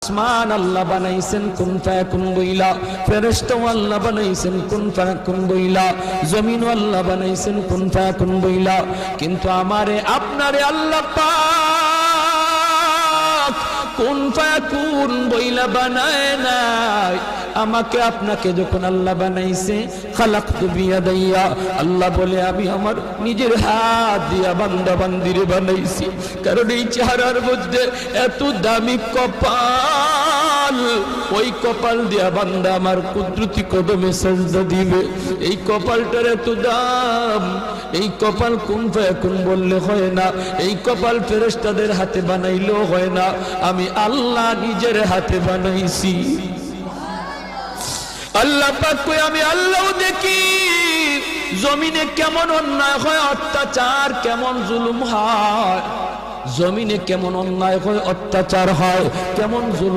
আসমান আল্লাহ বানাইছেন কুন ফায়াকুন বইলা, ফেরেশতা আল্লাহ বানাইছেন কুন ফায়াকুন বইলা, জমিন আল্লাহ বানাইছেন কুন ফায়াকুন বইলা। কিন্তু আমারে আপনারে আল্লাহ পাক কুন ফায়াকুন বইলা বানায় নাই। আমাকে আপনাকে যখন আল্লাহ বানাইছে, খালাকতু বিয়াদাইয়া, আল্লাহ বলে আমি আমার নিজের হাত দিয়া বান্দা বান্দিরে বানাইছি। কারণ এই চেহারার মধ্যে এত দামি কপাল, ওই কপাল দিয়া বান্দা আমার কুদরতি কদমে সাজদা দিবে। এই কপালটার এত দাম, এই কপাল কুন ফায়াকুন বললে হয় না, এই কপাল ফেরেশতাদের হাতে বানাইলেও হয় না, আমি আল্লাহ নিজের হাতে বানাইছি। আল্লাহ পাক কই আমি আল্লাহও দেখি জমিনে কেমন অন্যায় হয়, অত্যাচার কেমন জুলুম হয়, জমিনে কেমন অন্যায় হয়, অত্যাচার হয়, কেমন জুলুম